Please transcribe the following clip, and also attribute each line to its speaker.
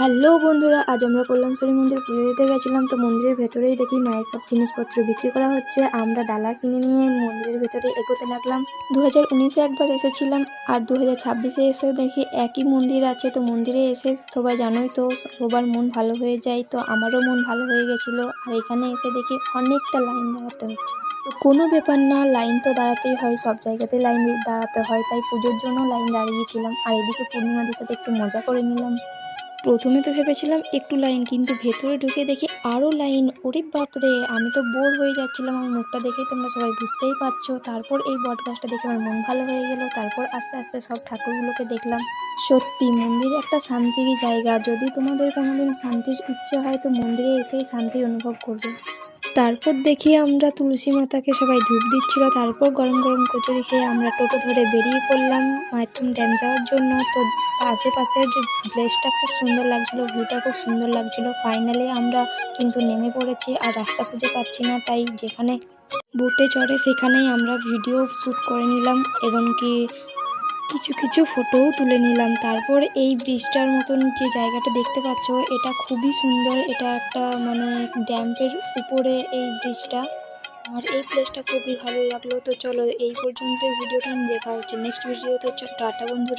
Speaker 1: Hello বন্ধুরা, আজ আমরা কল্যাণেশ্বরী মন্দির পুজো দিতে গেছিলাম। তো মন্দিরের ভেতরেই দেখি মায়ের সব জিনিসপত্র বিক্রি করা হচ্ছে। আমরা ডালা কিনে নিয়ে মন্দিরের ভেতরে এগোতে লাগলাম। 2019-এ একবার এসেছিলাম, আর 2026-এ এসেও দেখি একই মন্দির আছে। তো মন্দিরে এসে সবাই জানোই তো, সবার মন ভালো হয়ে যায়। তো আমারও মন ভালো হয়ে গেছিলো। আর এখানে এসে দেখি অনেকটা লাইন দাঁড়াতে হচ্ছে। তো কোনো ব্যাপার না, লাইন তো দাঁড়াতেই হয়, সব জায়গাতে লাইন দাঁড়াতে হয়। তাই পুজোর জন্য লাইন দাঁড়িয়েছিলাম। আর এদিকে পূর্ণিমাদের সাথে একটু মজা করে নিলাম। প্রথমে তো ভেবেছিলাম একটু লাইন, কিন্তু ভেতরে ঢুকে দেখি আরও লাইন। ওরে বাপরে, আমি তো বোর হয়ে যাচ্ছিলাম। আমার মুখটা দেখেই তোমরা সবাই বুঝতেই পারছো। তারপর এই বটগাছটা দেখে আমার মন ভালো হয়ে গেল। তারপর আস্তে আস্তে সব ঠাকুরগুলোকে দেখলাম। সত্যি মন্দির একটা শান্তির জায়গা। যদি তোমাদের কোনোদিন শান্তির ইচ্ছে হয়, তো মন্দিরে এসেই শান্তি অনুভব করবে। তারপর দেখি আমরা তুলসী মাতাকে সবাই ধূপ দিচ্ছিল। তারপর গরম গরম কচুরি খেয়ে আমরা টোটো ধরে বেরিয়ে পড়লাম মাইথন ড্যাম যাওয়ার জন্য। তো আশেপাশের যে প্লেসটা খুব সুন্দর লাগছিল, ভিউটা খুব সুন্দর লাগছিল। ফাইনালি আমরা কিন্তু নেমে পড়েছি, আর রাস্তা খুঁজে পাচ্ছি না। তাই যেখানে বোটে চড়ে সেখানেই আমরা ভিডিও শ্যুট করে নিলাম, এবং কি কিছু কিছু ফটোও তুলে নিলাম। তারপর এই ব্রিজটার মতন যে জায়গাটা দেখতে পাচ্ছ, এটা খুবই সুন্দর। এটা একটা ড্যামের উপরে এই ব্রিজটা। আমার এই প্লেসটা খুবই ভালো লাগলো। তো চলো, এই পর্যন্ত ভিডিওটা দেখা হচ্ছে নেক্সট ভিডিওতে। টাটা বন্ধুরা।